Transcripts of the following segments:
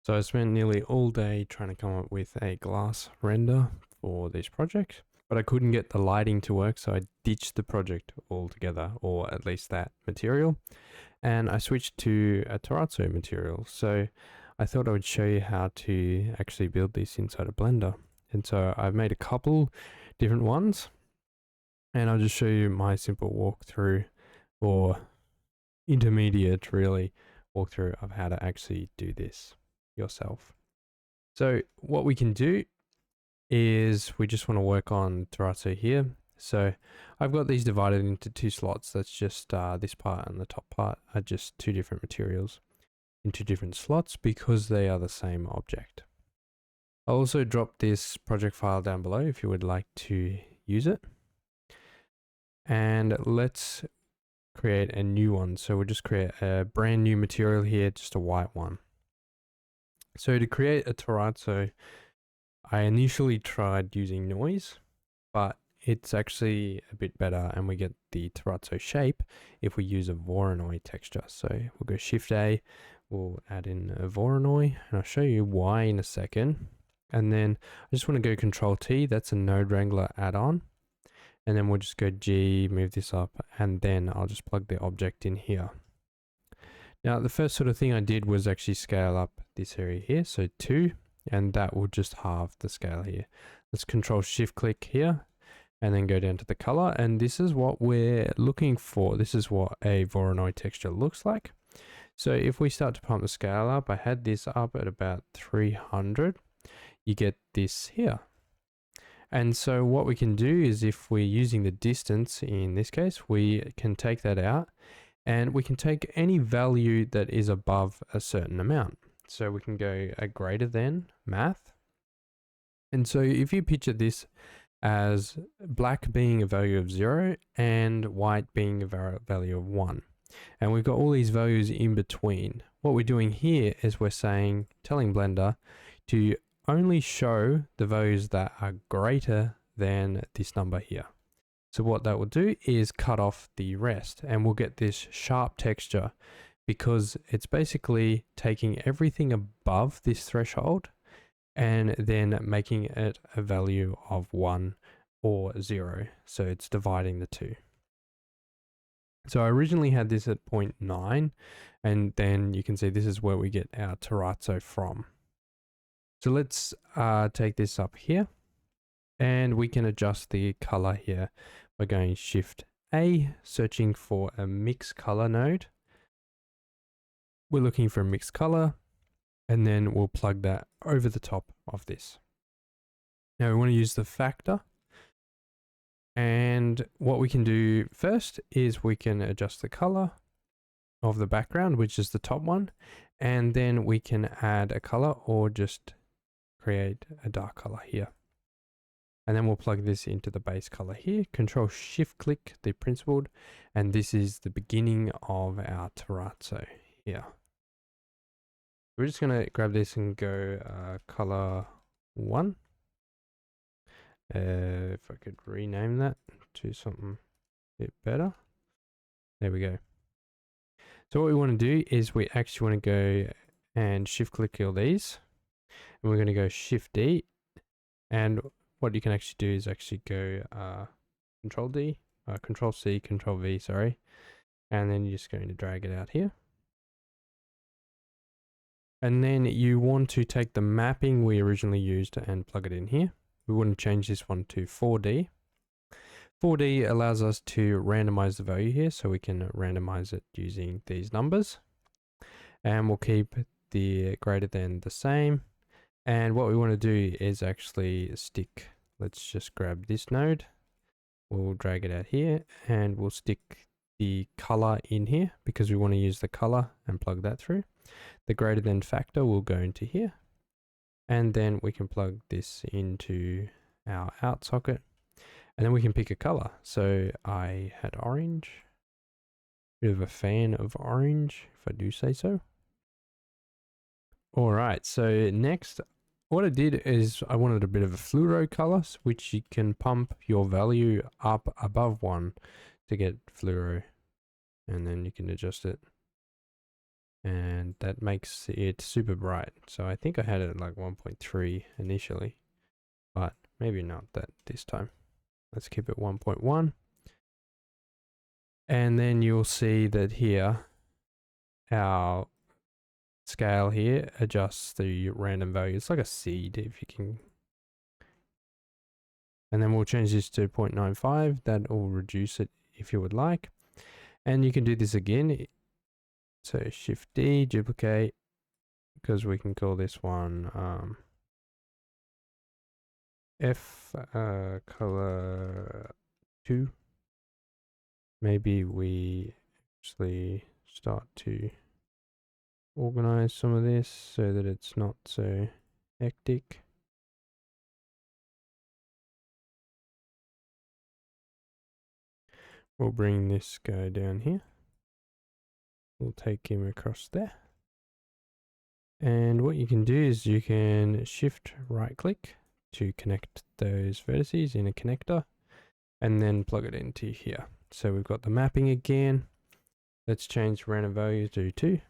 So I spent nearly all day trying to come up with a glass render for this project, but I couldn't get the lighting to work, so I ditched the project altogether, or at least that material, and I switched to a Terrazzo material. So I thought I would show you how to actually build this inside a Blender. And so I've made a couple different ones, and I'll just show you my simple walkthrough, or intermediate really walkthrough of how to actually do this yourself. So what we can do is we just want to work on Terrazzo here. So I've got these divided into two slots. That's just this part and the top part are just two different materials in two different slots because they are the same object. I'll also drop this project file down below if you would like to use it. And let's create a new one. So we'll just create a brand new material here, just a white one. So to create a Terrazzo, I initially tried using noise, but it's actually a bit better and we get the Terrazzo shape if we use a Voronoi texture. So we'll go Shift A, we'll add in a Voronoi, and I'll show you why in a second. And then I just want to go Control T, that's a Node Wrangler add-on. And then we'll just go G, move this up, and then I'll just plug the object in here. Now, the first sort of thing I did was actually scale up this area here, so 2, and that will just halve the scale here. Let's Control Shift click here, and then go down to the color, and this is what we're looking for. This is what a Voronoi texture looks like. So if we start to pump the scale up, I had this up at about 300, you get this here. And so what we can do is if we're using the distance, in this case, we can take that out and we can take any value that is above a certain amount. So we can go a greater than math. And so if you picture this as black being a value of 0 and white being a value of 1, and we've got all these values in between, what we're doing here is we're telling Blender to only show the values that are greater than this number here. So what that will do is cut off the rest and we'll get this sharp texture because it's basically taking everything above this threshold and then making it a value of 1 or 0. So it's dividing the two. So I originally had this at 0.9 and then you can see this is where we get our Terrazzo from. So let's take this up here and we can adjust the color here by going Shift A, searching for a mix color node. We're looking for a mixed color and then we'll plug that over the top of this. Now we want to use the factor, and what we can do first is we can adjust the color of the background, which is the top one, and then we can add a color or just create a dark color here. And then we'll plug this into the base color here, Control Shift click the principled, and this is the beginning of our Terrazzo here. We're just going to grab this and go color 1. If I could rename that to something a bit better. There we go. So what we want to do is we actually want to go and shift click all these. And we're going to go Shift D, and what you can actually do is actually go Control D, Control C, Control V, sorry, and then you're just going to drag it out here. And then you want to take the mapping we originally used and plug it in here. We want to change this one to 4D. 4D allows us to randomize the value here, so we can randomize it using these numbers. And we'll keep the greater than the same. And what we want to do is actually stick, let's just grab this node, we'll drag it out here and we'll stick the color in here because we want to use the color and plug that through. The greater than factor will go into here, and then we can plug this into our out socket, and then we can pick a color. So I had orange, bit of a fan of orange if I do say so. All right, so next, what I did is I wanted a bit of a fluoro color, which you can pump your value up above 1 to get fluoro, and then you can adjust it and that makes it super bright. So I think I had it at like 1.3 initially, but maybe not that this time. Let's keep it 1.1. And then you'll see that here, our scale here adjusts the random value. It's like a seed, if you can. And then we'll change this to 0.95. That will reduce it if you would like. And you can do this again. So Shift D, duplicate, because we can call this one F color 2. Maybe we actually start to organize some of this so that it's not so hectic. We'll bring this guy down here. We'll take him across there. And what you can do is you can shift right click to connect those vertices in a connector and then plug it into here. So we've got the mapping again. Let's change random value to 2.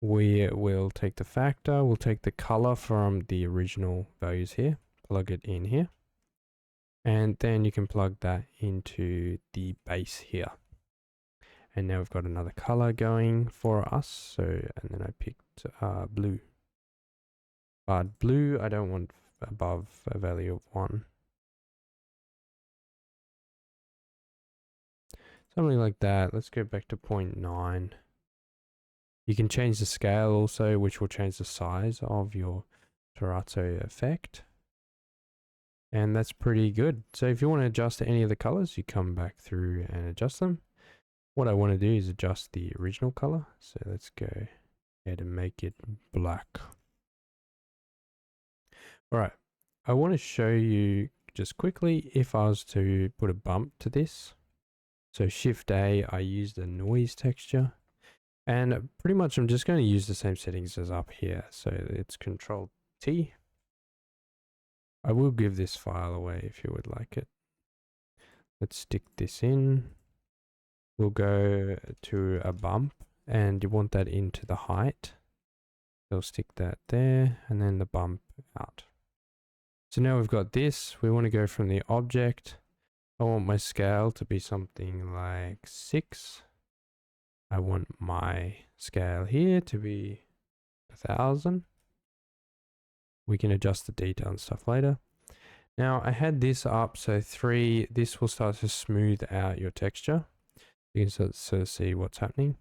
We will take the factor, we'll take the color from the original values here, plug it in here. And then you can plug that into the base here. And now we've got another color going for us. So, and then I picked blue. But blue, I don't want above a value of 1. Something like that. Let's go back to 0.9. You can change the scale also, which will change the size of your Terrazzo effect. And that's pretty good. So if you want to adjust any of the colors, you come back through and adjust them. What I want to do is adjust the original color. So let's go ahead and make it black. All right. I want to show you just quickly if I was to put a bump to this. So Shift A, I use the noise texture. And pretty much I'm just going to use the same settings as up here. So it's Control T. I will give this file away if you would like it. Let's stick this in. We'll go to a bump and you want that into the height. So stick that there and then the bump out. So now we've got this. We want to go from the object. I want my scale to be something like 6. I want my scale here to be 1000. We can adjust the detail and stuff later. Now I had this up, so 3, this will start to smooth out your texture. You can sort of see what's happening.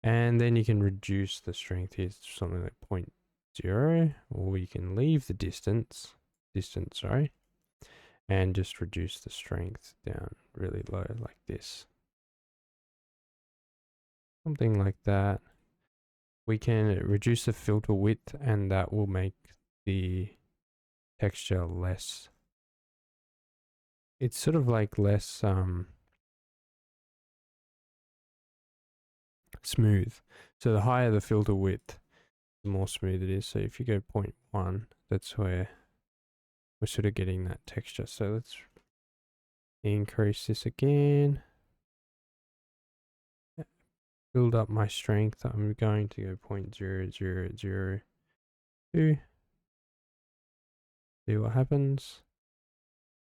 And then you can reduce the strength here to something like 0.0, or you can leave the distance, sorry, and just reduce the strength down really low like this. Something like that. We can reduce the filter width and that will make the texture less. It's sort of like less smooth. So the higher the filter width, the more smooth it is. So if you go 0.1, that's where we're sort of getting that texture. So let's increase this again. Build up my strength. I'm going to go 0.0002. See what happens.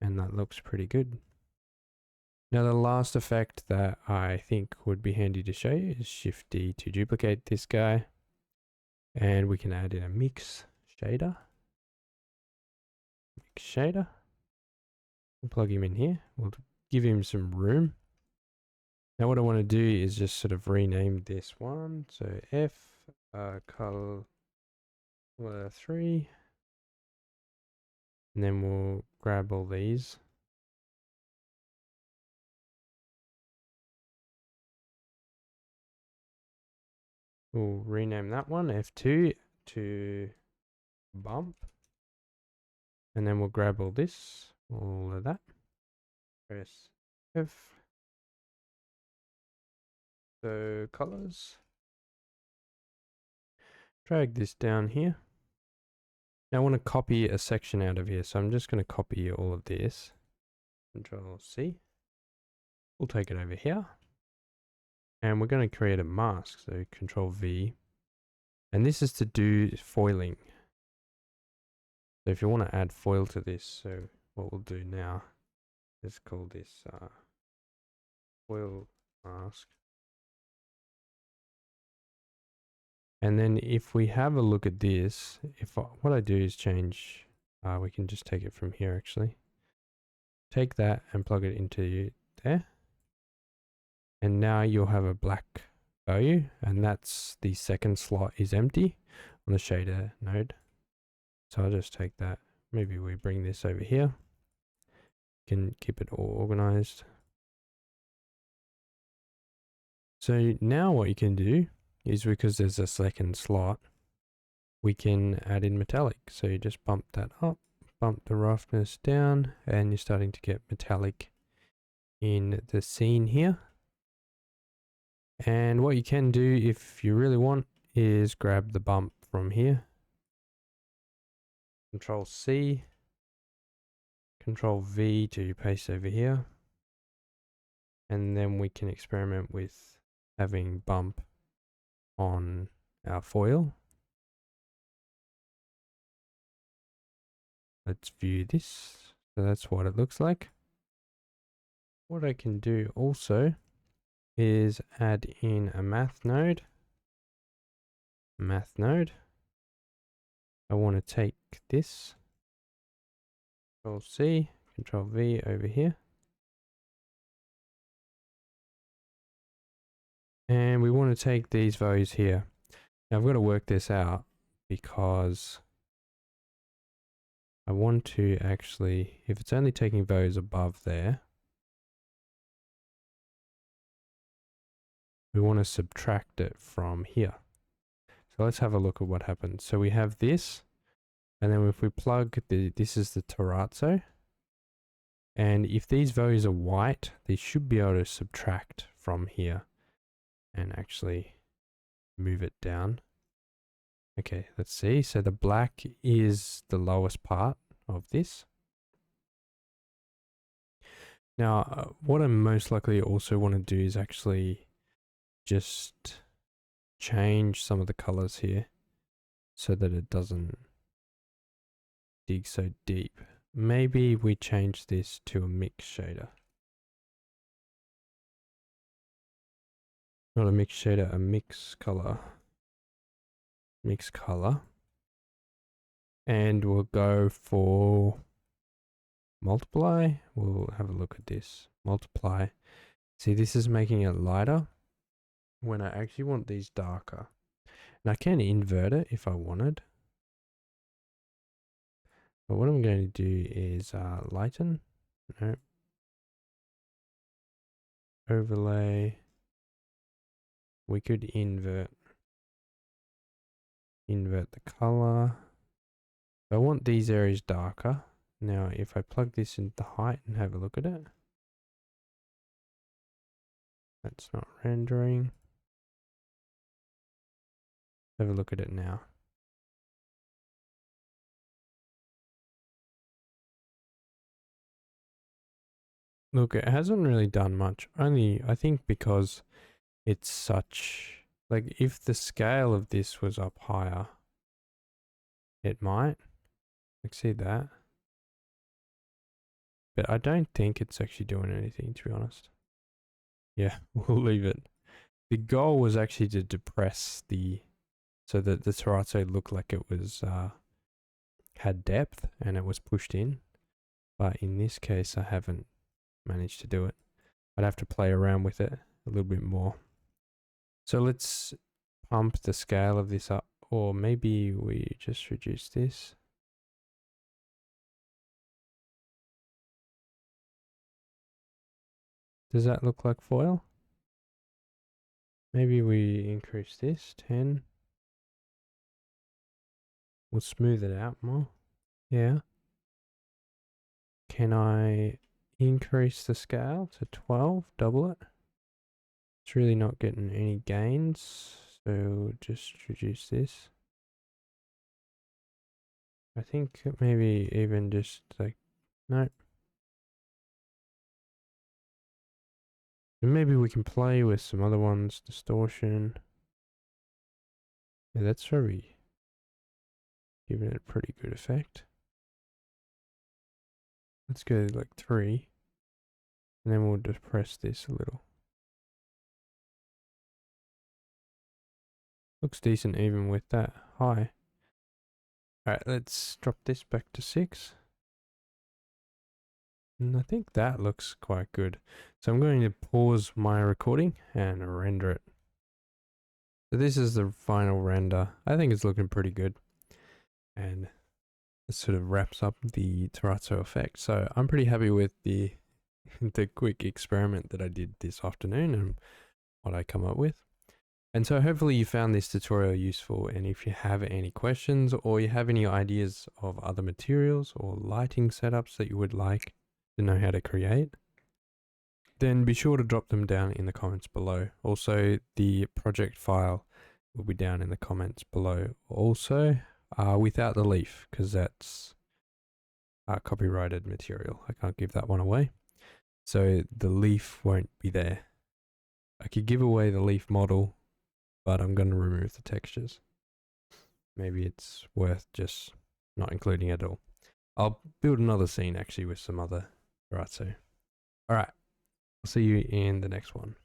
And that looks pretty good. Now the last effect that I think would be handy to show you is Shift D to duplicate this guy. And we can add in a mix shader. Mix shader. We'll plug him in here. We'll give him some room. Now what I want to do is just sort of rename this one. So F color 3. And then we'll grab all these. We'll rename that one F2 to bump. And then we'll grab all this, all of that. Press F. So colors. Drag this down here. Now I want to copy a section out of here. So I'm just going to copy all of this. Control C. We'll take it over here. And we're going to create a mask. So Control V. And this is to do foiling. So if you want to add foil to this, so what we'll do now is call this foil mask. And then if we have a look at this, what I do is change, we can just take it from here actually. Take that and plug it into there. And now you'll have a black value, and that's the second slot is empty on the shader node. So I'll just take that. Maybe we bring this over here. Can keep it all organized. So now what you can do is, because there's a second slot, we can add in metallic. So you just bump that up, bump the roughness down, and you're starting to get metallic in the scene here. And what you can do if you really want is grab the bump from here. Control C, Control V to paste over here. And then we can experiment with having bump on our foil. Let's view this. So that's what it looks like. What I can do also is add in a math node. I want to take this, Control C, Control V over here. And we want to take these values here. Now I've got to work this out because I want to actually, if it's only taking values above there, we want to subtract it from here. So let's have a look at what happens. So we have this, and then if we plug this is the Terrazzo, and if these values are white, they should be able to subtract from here and actually move it down. Okay, let's see. So the black is the lowest part of this. Now, what I most likely also want to do is actually just change some of the colors here so that it doesn't dig so deep. Maybe we change this to a mix shader. Not a mix shader, a mix color. Mix color. And we'll go for multiply. We'll have a look at this. Multiply. See, this is making it lighter when I actually want these darker. And I can invert it if I wanted. But what I'm going to do is lighten. No. Overlay. We could invert the color. I want these areas darker. Now, if I plug this into height and have a look at it, that's not rendering. Have a look at it now. Look, it hasn't really done much. Only, I think because it's such, like if the scale of this was up higher, it might. Like see that? But I don't think it's actually doing anything, to be honest. Yeah, we'll leave it. The goal was actually to depress so that the Terrazzo looked like it was, had depth and it was pushed in. But in this case, I haven't managed to do it. I'd have to play around with it a little bit more. So let's pump the scale of this up, or maybe we just reduce this. Does that look like foil? Maybe we increase this, 10. We'll smooth it out more. Yeah. Can I increase the scale to 12, double it? It's really not getting any gains, so just reduce this. I think maybe even just like, no. And maybe we can play with some other ones. Distortion. Yeah, that's very giving it a pretty good effect. Let's go like 3. And then we'll just press this a little. Looks decent even with that high. Alright, let's drop this back to 6. And I think that looks quite good. So I'm going to pause my recording and render it. So this is the final render. I think it's looking pretty good. And it sort of wraps up the Terrazzo effect. So I'm pretty happy with the the quick experiment that I did this afternoon and what I come up with. And so hopefully you found this tutorial useful, and if you have any questions or you have any ideas of other materials or lighting setups that you would like to know how to create, then be sure to drop them down in the comments below. Also, the project file will be down in the comments below. Also, without the leaf, because that's copyrighted material. I can't give that one away. So the leaf won't be there. I could give away the leaf model, but I'm going to remove the textures. Maybe it's worth just not including it at all. I'll build another scene actually with some other Terrazzo. Alright, I'll see you in the next one.